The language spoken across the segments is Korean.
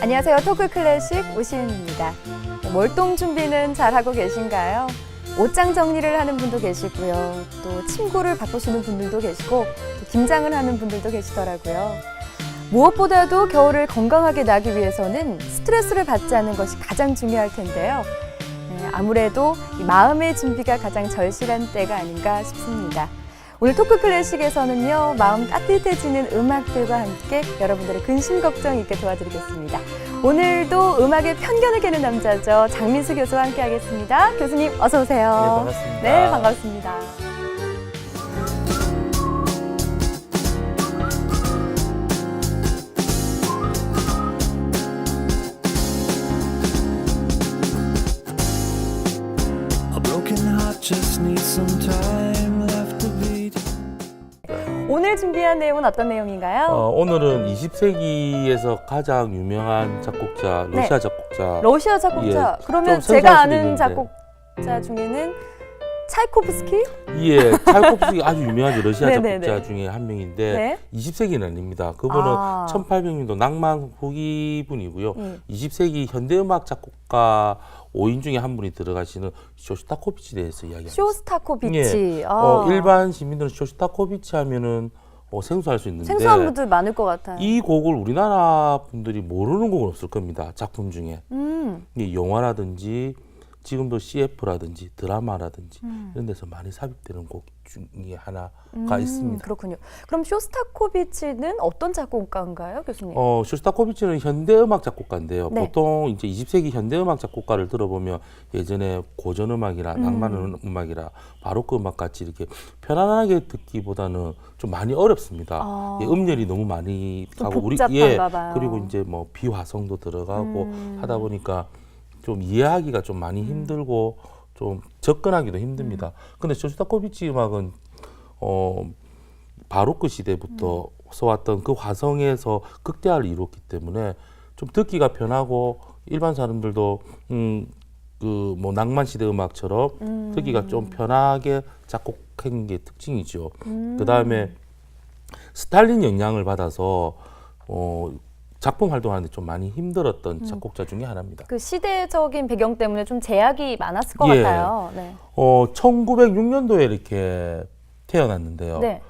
안녕하세요. 토크 클래식 우시은입니다. 몰동 준비는 잘하고 계신가요? 옷장 정리를 하는 분도 계시고요. 또 침구를 바꾸시는 분들도 계시고 또 김장을 하는 분들도 계시더라고요. 무엇보다도 겨울을 건강하게 나기 위해서는 스트레스를 받지 않는 것이 가장 중요할 텐데요. 아무래도 이 마음의 준비가 가장 절실한 때가 아닌가 싶습니다. 오늘 토크 클래식에서는요, 마음 따뜻해지는 음악들과 함께 여러분들의 근심 걱정 있게 도와드리겠습니다. 오늘도 음악의 편견을 깨는 남자죠. 장민수 교수와 함께 하겠습니다. 교수님 어서 오세요. 네, 반갑습니다. 네, 반갑습니다. A broken heart just needs some time left to beat. 오늘 준비한 내용은 어떤 내용인가요? 오늘은 20세기에서 가장 유명한 작곡자, 러시아 작곡자. 러시아 작곡자. 예, 그러면 좀 생소할 제가 수도 아는 있는데. 작곡자 중에는 차이코프스키? 예, 차이코프스키 아주 유명한 러시아 네네네. 작곡자 중에 한 명인데 네. 20세기는 아닙니다. 그분은 1800년도 낭만 후기분이고요. 20세기 현대음악 작곡가 5인 중에 한 분이 들어가시는 쇼스타코비치에 대해서 이야기합니다. 쇼스타코비치. 예. 일반 시민들은 쇼스타코비치 하면은 생소할 수 있는데 생소한 분들 많을 것 같아요. 이 곡을 우리나라 분들이 모르는 곡은 없을 겁니다. 작품 중에. 이 영화라든지 지금도 CF라든지 드라마라든지 이런 데서 많이 삽입되는 곡 중에 하나가 있습니다. 그렇군요. 그럼 쇼스타코비치는 어떤 작곡가인가요, 교수님? 쇼스타코비치는 현대음악 작곡가인데요. 네. 보통 이제 20세기 현대음악 작곡가를 들어보면 예전에 고전음악이나 낭만 음악이라 바로크 음악 같이 이렇게 편안하게 듣기보다는 좀 많이 어렵습니다. 예, 음열이 너무 많이 좀 가고 복잡한가 봐요. 그리고 이제 뭐 비화성도 들어가고 하다 보니까 좀 이해하기가 좀 많이 힘들고 좀 접근하기도 힘듭니다. 근데 쇼스타코비치 음악은 바로크 시대부터 써왔던 그 화성에서 극대화를 이뤘기 때문에 좀 듣기가 편하고 일반 사람들도 그 뭐 낭만 시대 음악처럼 듣기가 좀 편하게 작곡한 게 특징이죠. 그 다음에 스탈린 영향을 받아서 작품 활동하는데 좀 많이 힘들었던 작곡자 중에 하나입니다. 그 시대적인 배경 때문에 좀 제약이 많았을 것 예. 같아요. 네. 1906년도에 이렇게 태어났는데요. 네.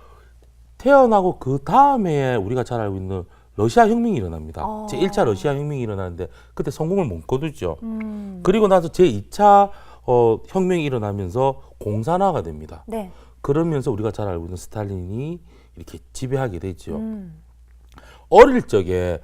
태어나고 그 다음에 우리가 잘 알고 있는 러시아 혁명이 일어납니다. 제1차 러시아 혁명이 일어나는데 그때 성공을 못 거두죠. 그리고 나서 제2차 혁명이 일어나면서 공산화가 됩니다. 네. 그러면서 우리가 잘 알고 있는 스탈린이 이렇게 지배하게 되죠. 어릴 적에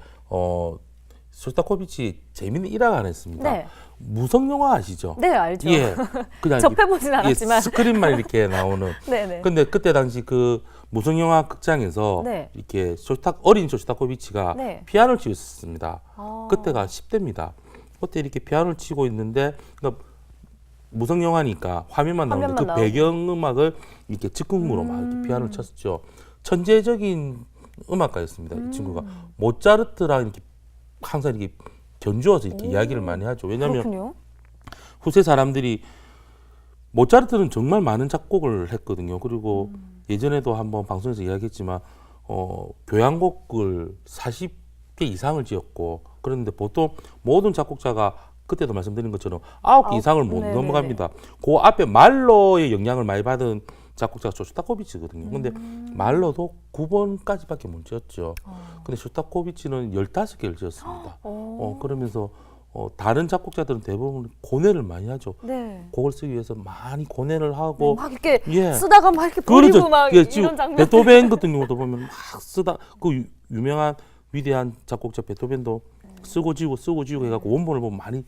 쇼스타코비치 재밌는 일화가 하나 있습니다. 네. 무성 영화 아시죠? 네, 알죠. 예, 그냥 접해보진 않았지만. 스크린만 이렇게 나오는. 네네. 근데 그때 당시 그 무성 영화 극장에서 네. 이렇게 어린 쇼스타코비치가 네. 피아노를 치고 있었습니다. 그때가 10대입니다. 그때 이렇게 피아노를 치고 있는데 그러니까 무성 영화니까 화면만 나오는데 그 나오고. 배경음악을 이렇게 즉흥으로 막 이렇게 피아노를 쳤죠. 천재적인 음악가였습니다. 이 친구가 모차르트랑 이렇게 항상 이렇게 견주어서 이렇게 이야기를 많이 하죠. 왜냐하면 그렇군요. 후세 사람들이 모차르트는 정말 많은 작곡을 했거든요. 그리고 예전에도 한번 방송에서 이야기했지만 교향곡을 40개 이상을 지었고 그런데 보통 모든 작곡자가 그때도 말씀드린 것처럼 9개 이상을 못 네네네. 넘어갑니다. 그 앞에 말로의 영향을 많이 받은 작곡자가 쇼스타코비치거든요. 근데 말로도 9번까지밖에 못 지었죠. 근데 쇼스타코비치는 15개를 지었습니다. 그러면서 다른 작곡자들은 대부분 고뇌를 많이 하죠. 네. 곡을 쓰기 위해서 많이 고뇌를 하고 막 이렇게 예. 쓰다가 막 이렇게 버리고 그렇죠. 막 예, 지금 이런 장면. 베토벤 같은 경우도 보면 막 쓰다 그 유명한 위대한 작곡자 베토벤도 쓰고 지우고 해갖고 원본을 보면 많이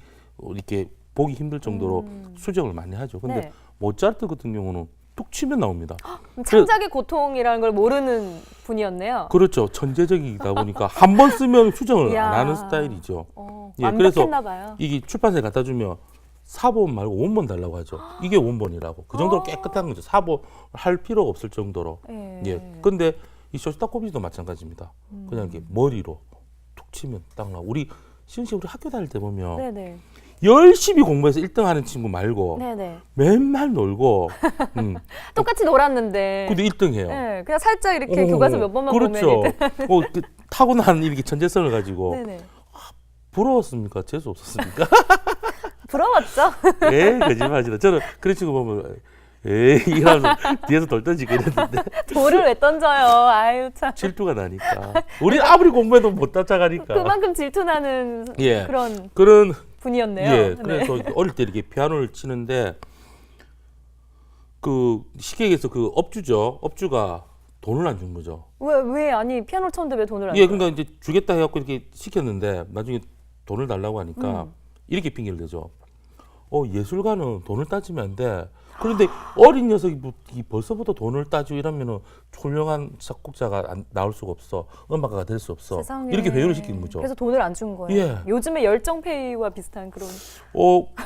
이렇게 보기 힘들 정도로 수정을 많이 하죠. 근데 네. 모차르트 같은 경우는 뚝 치면 나옵니다. 창작의 고통이라는 걸 모르는 분이었네요. 그렇죠. 천재적이다 보니까 한 번 쓰면 수정을 이야. 안 하는 스타일이죠. 예, 완벽했나 봐요. 이게 출판사에 갖다 주면 사본 말고 원본 달라고 하죠. 이게 원본이라고. 그 정도로 깨끗한 거죠. 사본 할 필요가 없을 정도로. 예. 근데 이 쇼스타코비치도 마찬가지입니다. 그냥 이렇게 머리로 툭 치면 딱 나와. 우리 시은 씨 우리 학교 다닐 때 보면 네네. 열심히 공부해서 1등하는 친구 말고 네네. 맨날 놀고 똑같이 놀았는데. 근데 1등해요. 네, 그냥 살짝 이렇게 교과서 몇 번만 그렇죠. 보면. 타고난 이렇게 천재성을 가지고 네네. 부러웠습니까? 재수 없었습니까? 부러웠죠? 에이, 거짓말이다. 저는 그런 친구 보면 에이 이러면서 뒤에서 돌 던지고 이랬는데 돌을 왜 던져요? 아유 참. 질투가 나니까. 우리 아무리 공부해도 못 따라가니까. 그만큼 질투나는 예. 그런 분이었네요. 예. 네. 그래서 어릴 때 이렇게 피아노를 치는데 그 쉽게 얘기해서 그 업주죠. 업주가 돈을 안 준 거죠. 왜 아니 피아노를 쳤는데 왜 돈을 안 예, 줘요? 그러니까 이제 주겠다 해갖고 이렇게 시켰는데 나중에 돈을 달라고 하니까 이렇게 핑계를 대죠. 예술가는 돈을 따지면 안 돼. 그런데 어린 녀석이 벌써부터 돈을 따지고 이러면은 훌륭한 작곡자가 나올 수가 없어. 음악가가 될 수 없어. 세상에. 이렇게 배우를 시키는 거죠. 그래서 돈을 안 준 거예요. 예. 요즘에 열정페이와 비슷한 그런.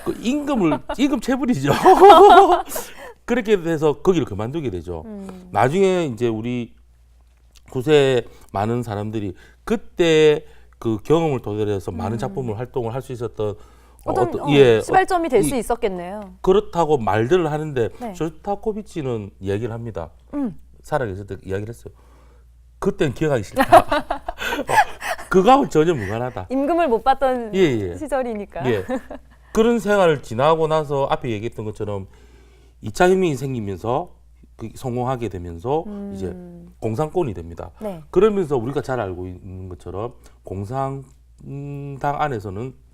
그 임금 체불이죠. 그렇게 돼서 거기를 그만두게 되죠. 나중에 이제 우리 구세 많은 사람들이 그때 그 경험을 토대로 해서 많은 작품을 활동을 할 수 있었던 시발점이 될 수 있었겠네요. 그렇다고 말들을 하는데 네. 쇼스타코비치는 얘기를 합니다. 살아계실 때 이야기를 했어요. 그땐 기억하기 싫다. 그거하고 전혀 무관하다. 임금을 못 받던 예. 시절이니까. 예. 그런 생활을 지나고 나서 앞에 얘기했던 것처럼 2차 혁명이 생기면서 성공하게 되면서 이제 공산권이 됩니다. 네. 그러면서 우리가 잘 알고 있는 것처럼 공산당 안에서는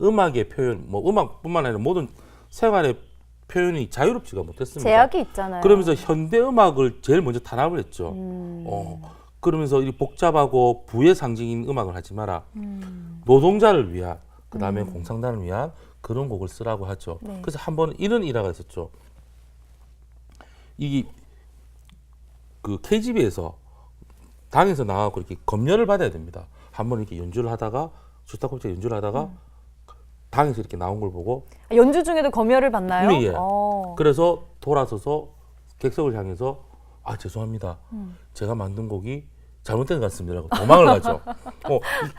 음악의 표현, 뭐 음악뿐만 아니라 모든 생활의 표현이 자유롭지가 못했습니다. 제약이 있잖아요. 그러면서 현대 음악을 제일 먼저 탄압을 했죠. 그러면서 이 복잡하고 부의 상징인 음악을 하지 마라. 노동자를 위한, 그 다음에 공산당을 위한 그런 곡을 쓰라고 하죠. 네. 그래서 한 번 이런 일화가 있었죠. 그 KGB에서 당에서 나가고 이렇게 검열을 받아야 됩니다. 한 번 이렇게 연주를 하다가 쇼스타코비치가 연주를 하다가 당에서 이렇게 나온 걸 보고 연주 중에도 검열을 받나요? 예. 그래서 돌아서서 객석을 향해서 죄송합니다. 제가 만든 곡이 잘못된 것 같습니다라고 도망을 가죠.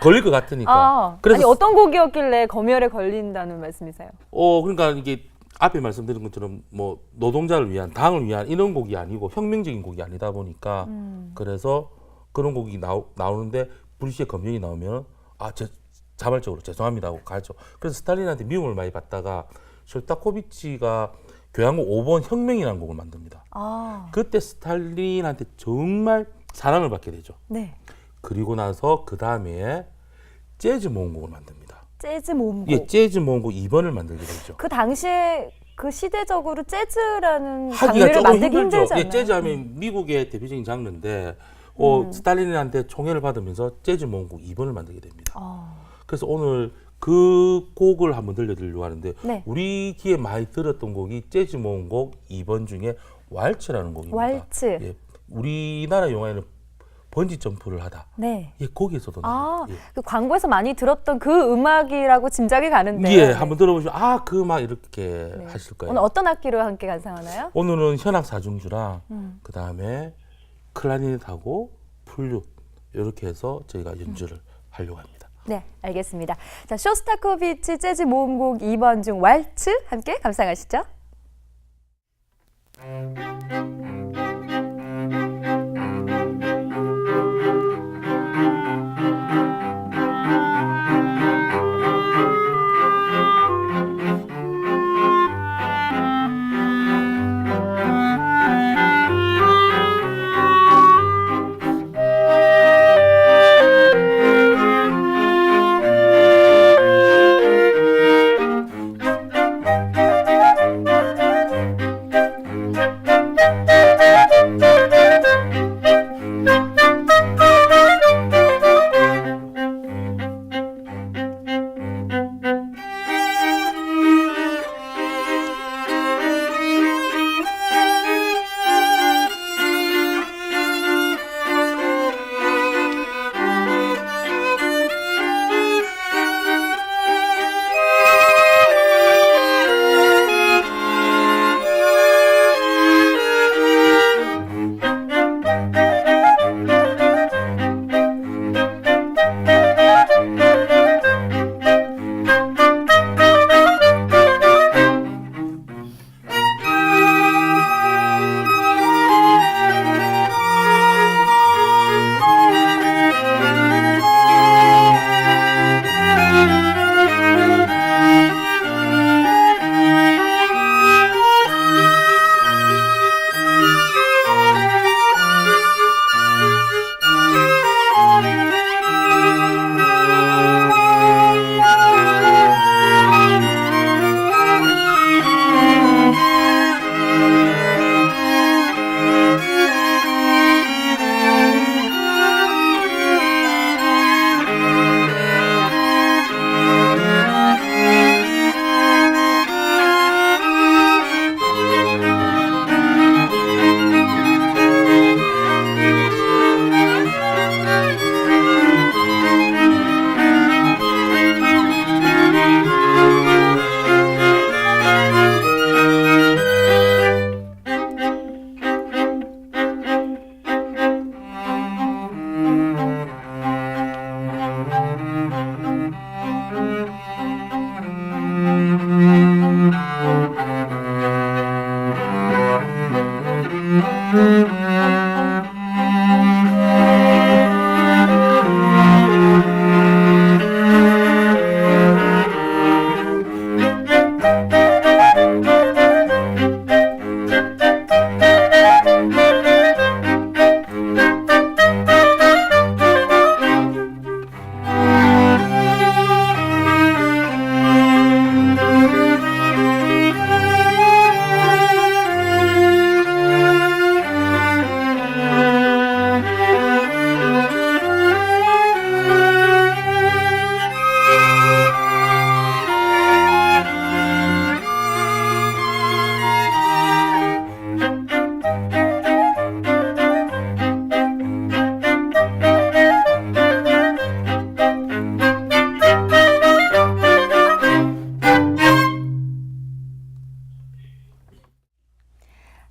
걸릴 것 같으니까. 아니 어떤 곡이었길래 검열에 걸린다는 말씀이세요? 그러니까 이게 앞에 말씀드린 것처럼 뭐 노동자를 위한 당을 위한 이런 곡이 아니고 혁명적인 곡이 아니다 보니까 그래서 그런 곡이 나오는데 브리시의 검열이 나오면 자발적으로 죄송합니다 하고 가죠. 그래서 스탈린한테 미움을 많이 받다가 쇼스타코비치가 교향곡 5번 혁명이라는 곡을 만듭니다. 그때 스탈린한테 정말 사랑을 받게 되죠. 네. 그리고 나서 그 다음에 재즈 모음곡을 만듭니다. 재즈 모음곡. 예, 재즈 모음곡 2번을 만들게 되죠. 그 당시에 그 시대적으로 재즈라는 하기가 장르를 조금 만들기 힘들죠. 힘들잖아요. 예, 재즈 하면 미국의 대표적인 장르인데 스탈린한테 총애를 받으면서 재즈 모음곡 2번을 만들게 됩니다. 그래서 오늘 그 곡을 한번 들려드리려고 하는데 네. 우리 귀에 많이 들었던 곡이 재즈 모음곡 2번 중에 왈츠라는 곡입니다. 왈츠. 예, 우리나라 영화에는 번지 점프를 하다. 네. 예, 거기에서도 나와요. 예. 그 광고에서 많이 들었던 그 음악이라고 짐작이 가는데. 예, 한번 들어보시면 그 음악 이렇게 하실 거예요. 오늘 어떤 악기로 함께 감상하나요? 오늘은 현악 사중주랑 그 다음에 클라리넷하고 플룻 이렇게 해서 저희가 연주를 하려고 합니다. 네, 알겠습니다. 자, 쇼스타코비치 재즈 모음곡 2번 중 왈츠 함께 감상하시죠.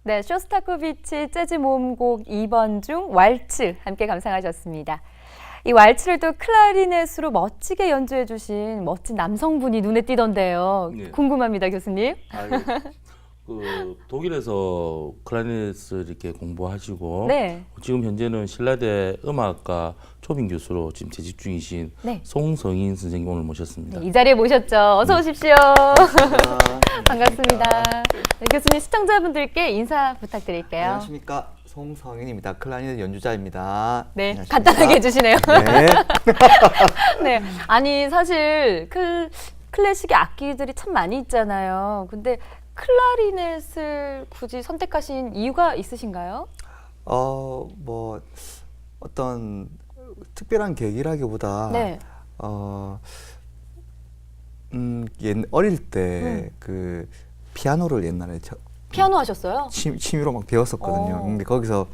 네, 쇼스타코비치 재즈 모음곡 2번 중 왈츠 함께 감상하셨습니다. 이 왈츠를 또 클라리넷으로 멋지게 연주해 주신 멋진 남성분이 눈에 띄던데요. 네. 궁금합니다, 교수님. 그 독일에서 클라리넷을 이렇게 공부하시고 네. 지금 현재는 신라대 음악과 초빙 교수로 지금 재직 중이신 네. 송성인 선생님 오늘 모셨습니다. 네, 이 자리에 모셨죠. 어서 오십시오. 반갑습니다. 네, 교수님 시청자분들께 인사 부탁드릴게요. 안녕하십니까, 송성인입니다. 클라리넷 연주자입니다. 네, 안녕하십니까. 간단하게 해주시네요. 네. 네, 아니 사실 클래식의 악기들이 참 많이 있잖아요. 근데 클라리넷을 굳이 선택하신 이유가 있으신가요? 뭐 어떤 특별한 계기라기보다 네. 어릴 때 그 피아노를 옛날에 피아노 하셨어요? 취미로 막 배웠었거든요. 오. 근데 거기서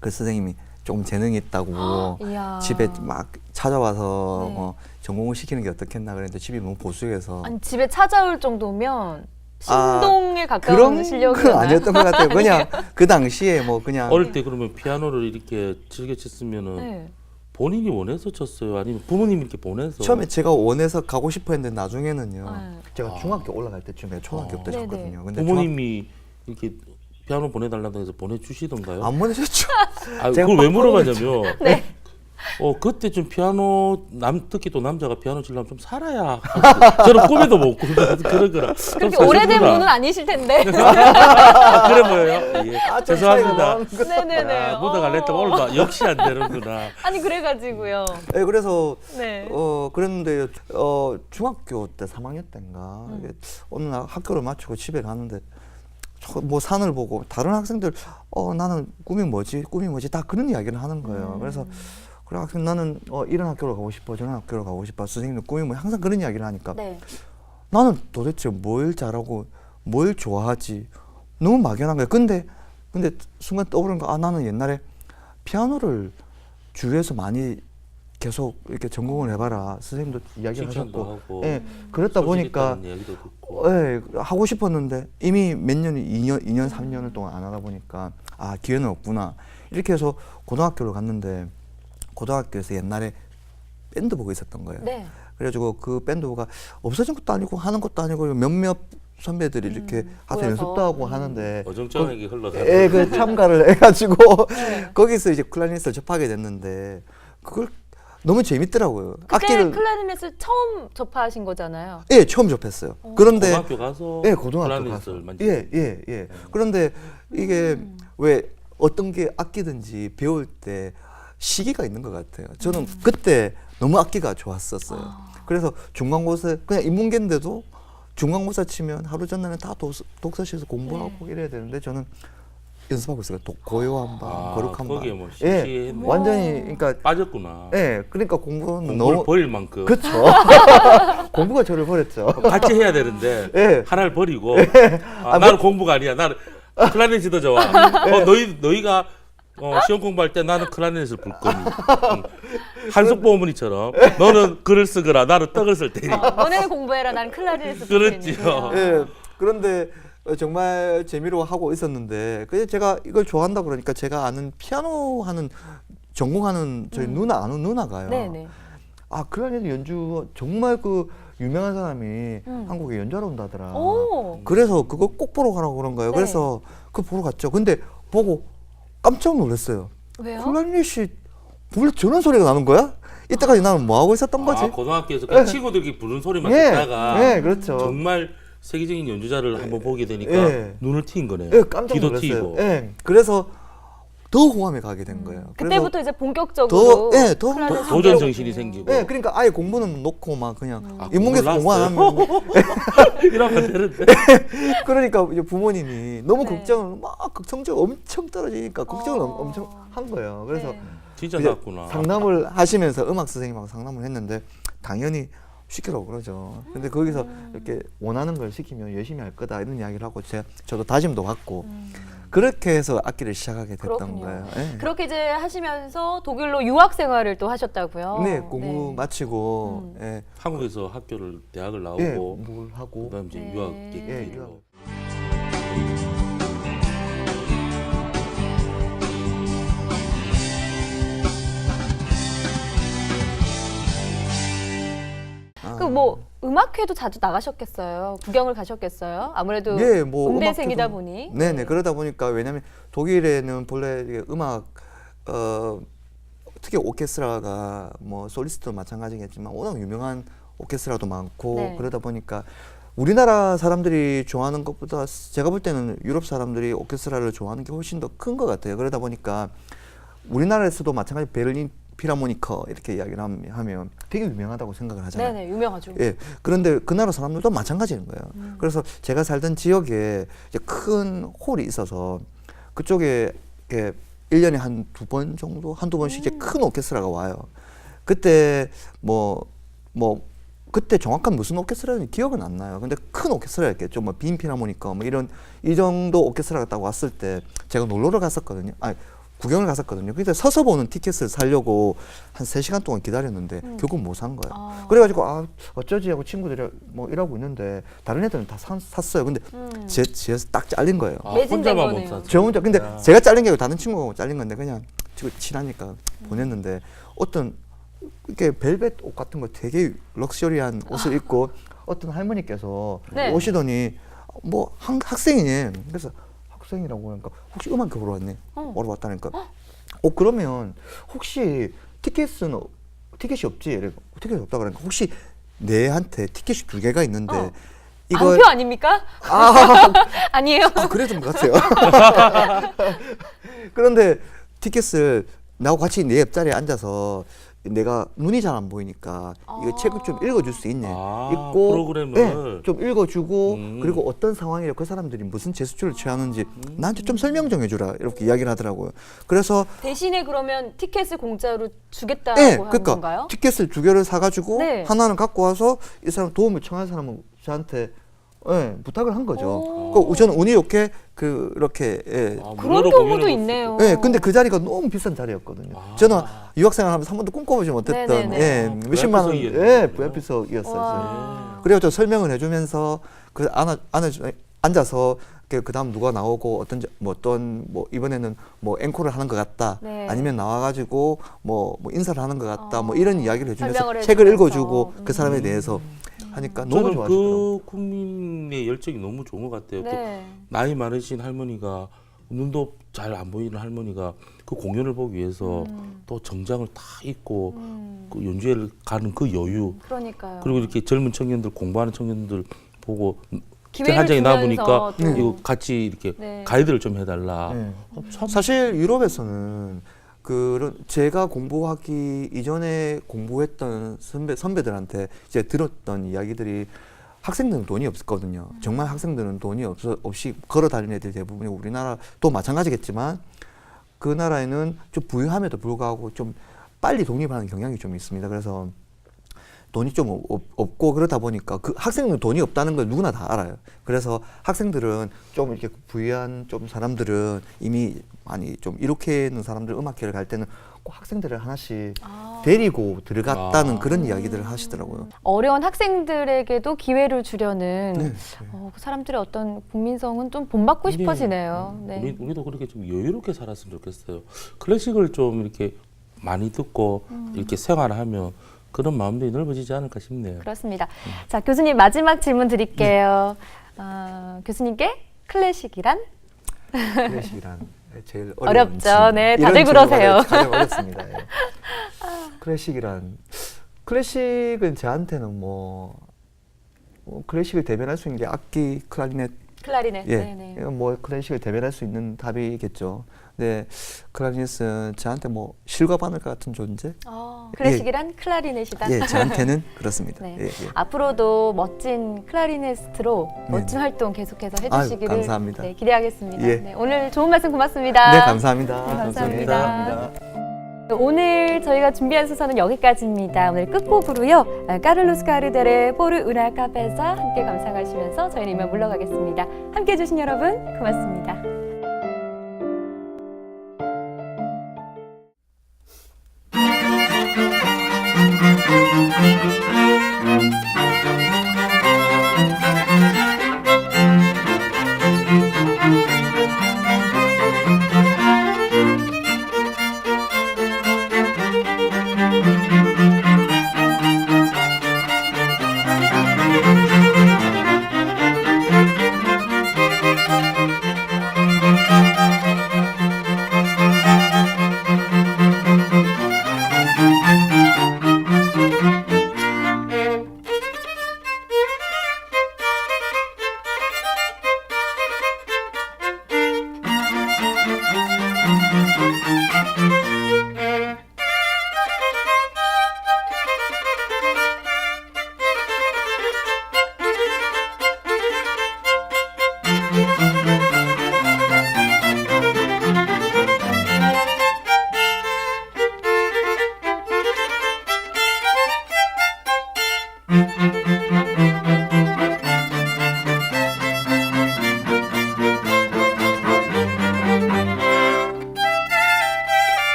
그 선생님이 조금 재능이 있다고 이야. 집에 막 찾아와서 네. 전공을 시키는 게 어떻겠나 그랬는데 집이 너무 보수해서 아니 집에 찾아올 정도면 신동에 가까운 그런 실력이었나요? 건 아니었던 것 같아요. 그냥 그 당시에 뭐 그냥 어릴 때 그러면 피아노를 이렇게 즐겨 쳤으면은 네. 본인이 원해서 쳤어요? 아니면 부모님이 이렇게 보내서? 처음에 제가 원해서 가고 싶어 했는데 나중에는요. 네. 제가 중학교 올라갈 때쯤에 초등학교 때 네네. 쳤거든요. 근데 부모님이 이렇게 피아노 보내달라고 해서 보내주시던가요? 안 보내셨죠? 아, 제가 그걸 왜 빡 물어봤냐면 네. 그때 좀 피아노 특히 또 남자가 피아노 치려면 좀 살아야 저는 꿈에도 못 꾸는 그런 거라 좀 그렇게 오래된 사실구나. 분은 아니실 텐데. 아, 그래 보여요? 예. 좀 죄송합니다. 네네네. 아, 묻어갈랬다 오늘도 역시 안 되는구나. 아니 그래가지고요. 네, 그래서 네. 그랬는데 중학교 때 3학년 때인가 이게 어느 날 학교를 마치고 집에 가는데 뭐 산을 보고 다른 학생들 나는 꿈이 뭐지 다 그런 이야기를 하는 거예요. 그래서 그래 학생 나는 이런 학교로 가고 싶어 저런 학교로 가고 싶어 선생님들 꿈이 뭐 항상 그런 이야기를 하니까 네. 나는 도대체 뭘 잘하고 뭘 좋아하지 너무 막연한 거야. 근데 순간 떠오르는 거 나는 옛날에 피아노를 주위에서 많이 계속 이렇게 전공을 해봐라 선생님도 이야기를 칭찬도 하셨고 하고 예, 그렇다 소질 보니까 있다는 얘기도 듣고. 예, 하고 싶었는데 이미 몇 년, 2년, 3년을 동안 안 하다 보니까 기회는 없구나 이렇게 해서 고등학교를 갔는데 고등학교에서 옛날에 밴드부가 있었던 거예요. 네. 그래가지고 그 밴드부가 없어진 것도 아니고 하는 것도 아니고 몇몇 선배들이 이렇게 가서 모여서. 연습도 하고 하는데 어정쩡하게 흘러가는. 예, 그 참가를 해가지고 네. 거기서 이제 클라리넷을 접하게 됐는데 그걸 너무 재밌더라고요. 그때 클라리넷을 처음 접하신 거잖아요. 예, 처음 접했어요. 그런데 고등학교 가서 예, 고등학교 클라리넷을 가서 만지고. 예. 그런데 이게 왜 어떤 게 악기든지 배울 때 시기가 있는 것 같아요. 저는 그때 너무 악기가 좋았었어요. 그래서 중간고사 그냥 인문계인데도 중간고사 치면 하루 전날에 다 독서실에서 공부하고 이래야 되는데 저는 연습하고 있어요. 고요 한 방, 거룩 한 방. 거기에 뭐 예, 심취했네. 완전히 그러니까 빠졌구나. 예, 그러니까 공부는 공부를 너무 버릴 만큼 그렇죠. 공부가 저를 버렸죠. 같이 해야 되는데 예. 하나를 버리고 나는 공부가 아니야. 나는 클라리넷이 더 좋아. 너희가 시험 공부할 때 나는 클라리넷을 불 거니. 한숙보 어머니처럼 너는 글을 쓰거라. 나는 떡을 쓸 테니. 너네는 공부해라. 나는 클라리넷을 불 테니. 그렇지요. 예. 그런데 정말 재미로 하고 있었는데 그래서 제가 이걸 좋아한다 그러니까 제가 아는 피아노 하는 전공하는 저희 아는 누나가요. 네네. 클라리넷 연주 정말 그 유명한 사람이 한국에 연주하러 온다더라. 오. 그래서 그거 꼭 보러 가라고 그런 거예요. 네. 그래서 그거 보러 갔죠. 근데 보고 깜짝 놀랐어요. 왜요? 클라리넷이 원래 저런 소리가 나는 거야? 이때까지 나는 뭐 하고 있었던 거지? 고등학교에서 그 친구들이 부르는 소리만 예, 듣다가 예, 그렇죠. 정말 세계적인 연주자를 한번 보게 되니까 예. 눈을 트인 거네요. 예, 깜짝 귀도 놀랐어요. 트이고. 예, 그래서 더 호감에 가게 된 거예요. 그때부터 이제 본격적으로 더 클라리넷 도전 배우고. 정신이 생기고. 예, 그러니까 아예 공부는 놓고 막 그냥 공부를 인문계에서 공부 안 놨어요? 하면 이러면 되는데. 그러니까 이제 부모님이 너무 네. 걱정을 막 성적 엄청 떨어지니까 걱정을 엄청 한 거예요. 그래서 네. 진짜 이제 낫구나. 상담을 하시면서 음악 선생님하고 상담을 했는데 당연히 시키라고 그러죠. 근데 거기서 이렇게 원하는 걸 시키면 열심히 할 거다 이런 이야기를 하고 저도 다짐도 받고 그렇게 해서 악기를 시작하게 됐던 그렇군요. 거예요. 예. 그렇게 이제 하시면서 독일로 유학 생활을 또 하셨다고요? 네, 공부 마치고 예, 한국에서 대학을 나오고 뭘 하고 그다음 이제 네. 유학 예, 얘기로. 유학. 뭐 음악회도 자주 나가셨겠어요. 구경을 가셨겠어요. 아무래도 예, 뭐 음대생이다 음악회도- 보니. 네네 그러다 보니까 왜냐면 독일에는 본래 이게 음악 특히 오케스트라가 뭐 솔리스트도 마찬가지겠지만 워낙 유명한 오케스트라도 많고 네. 그러다 보니까 우리나라 사람들이 좋아하는 것보다 제가 볼 때는 유럽 사람들이 오케스트라를 좋아하는 게 훨씬 더 큰 것 같아요. 그러다 보니까 우리나라에서도 마찬가지 베를린 필하모니커 이렇게 이야기를 하면 되게 유명하다고 생각을 하잖아요. 네네, 유명하죠. 예. 그런데 그 나라 사람들도 마찬가지인 거예요. 그래서 제가 살던 지역에 이제 큰 홀이 있어서 그쪽에 이렇게 1년에 한 두 번 정도, 한두 번씩 이제 큰 오케스트라가 와요. 그때 그때 정확한 무슨 오케스트라인지 기억은 안 나요. 근데 큰 오케스트라였겠죠. 뭐 빈 필하모니카 뭐 이 정도 오케스트라가 딱 왔을 때 제가 놀러를 갔었거든요. 아니, 구경을 갔었거든요. 근데 서서 보는 티켓을 사려고 한 3시간 동안 기다렸는데 결국 못 산 거예요. 그래가지고 어쩌지 하고 친구들이 뭐 이러고 있는데 다른 애들은 다 샀어요. 근데 제에서 딱 잘린 거예요. 매진된 혼자만 거네요. 못 샀어. 저 혼자 근데 제가 잘린 게 아니고 다른 친구가 잘린 건데 그냥 지금 친하니까 보냈는데 어떤 이렇게 벨벳 옷 같은 거 되게 럭셔리한 옷을 입고 어떤 할머니께서 네. 오시더니 뭐 학생이네. 그래서 학생이라고 하니까 혹시 음악 배우러 왔네. 오러 왔다니까. 그러면 혹시 티켓이 없지? 이래 티켓이 없다 그러니까 혹시 내한테 티켓이 2개가 있는데 안표 아닙니까? 아니에요. 그랬던 것 같아요. 그런데 티켓을 나하고 같이 내 옆자리에 앉아서 내가 눈이 잘 안 보이니까 이거 책을 좀 읽어줄 수 있냐 읽고 프로그램을 네, 좀 읽어주고 그리고 어떤 상황이라 그 사람들이 무슨 제스처를 취하는지 나한테 좀 설명 좀 해주라 이렇게 이야기를 하더라고요. 그래서 대신에 그러면 티켓을 공짜로 주겠다고 네, 하는 그러니까 건가요? 티켓을 2개를 사가지고 네. 하나는 갖고 와서 이 사람 도움을 청할 사람은 저한테 부탁을 한 거죠. 오. 저는 운이 좋게 그렇게 그런 경우도 있네요. 네, 근데 그 자리가 너무 비싼 자리였거든요. 저는 유학생활 하면서 한 번도 꿈꿔보지 못했던 네네네. 몇십만 원, VIP석이었네요. VIP석이었어요. 와. 그래서 저 설명을 해주면서 그 앉아서 그 다음 누가 나오고 어떤 이번에는 뭐 앵콜을 하는 것 같다. 네. 아니면 나와가지고 뭐 인사를 하는 것 같다. 뭐 이런 이야기를 해주면서 설명을 책을 해주면서. 읽어주고 그 사람에 대해서 하니까 너무 저는 좋아하시더라고요. 그 국민의 열정이 너무 좋은 것 같아요. 또 네. 나이 많으신 할머니가 눈도 잘 안 보이는 할머니가 그 공연을 보기 위해서 또 정장을 다 입고 그 연주회를 가는 그 여유 그러니까요. 그리고 이렇게 젊은 청년들 공부하는 청년들 보고 기회를 한 장이 주면서 나보니까 또. 이거 같이 이렇게 네. 가이드를 좀 해달라. 네. 참 사실 유럽에서는 그런 제가 공부하기 이전에 공부했던 선배들한테 이제 들었던 이야기들이 학생들은 돈이 없었거든요. 정말 학생들은 돈이 없이 걸어 다니는 애들이 대부분이 우리나라도 마찬가지겠지만 그 나라에는 좀 부유함에도 불구하고 좀 빨리 독립하는 경향이 좀 있습니다. 그래서 돈이 좀 없고 그러다 보니까 그 학생들은 돈이 없다는 걸 누구나 다 알아요. 그래서 학생들은 좀 이렇게 부유한 좀 사람들은 이미 많이 좀 이렇게 있는 사람들 음악회를 갈 때는 꼭 학생들을 하나씩 데리고 들어갔다는 그런 이야기들을 하시더라고요. 어려운 학생들에게도 기회를 주려는 네. 그 사람들의 어떤 국민성은 좀 본받고 싶어지네요. 네. 우리도 그렇게 좀 여유롭게 살았으면 좋겠어요. 클래식을 좀 이렇게 많이 듣고 이렇게 생활하면 그런 마음들이 넓어지지 않을까 싶네요. 그렇습니다. 자, 교수님 마지막 질문 드릴게요. 교수님께 클래식이란? 클래식이란 제일 어렵죠. 질문. 네, 이런 다들 질문이 그러세요. 가장 어렵습니다. 예. 클래식은 저한테는 클래식을 대변할 수 있는 게 악기, 클라리넷, 클라리넷. 예, 네네. 뭐 클래식을 대변할 수 있는 답이겠죠. 네, 클라리넷은 저한테 실과 바늘과 같은 존재. 클래식이란 클라리넷이다. 예, 저한테는 그렇습니다. 네. 예, 예. 앞으로도 멋진 클라리네스트로 네. 멋진 활동 계속해서 아유, 해주시기를 감사합니다. 네, 기대하겠습니다. 예. 네, 오늘 좋은 말씀 고맙습니다. 네, 감사합니다. 네, 감사합니다. 오늘 저희가 준비한 수서는 여기까지입니다. 오늘 끝곡으로요. 까를로스 가르델의 포르 우나 카페사 함께 감상하시면서 저희는 이만 물러가겠습니다. 함께 해주신 여러분 고맙습니다. 네.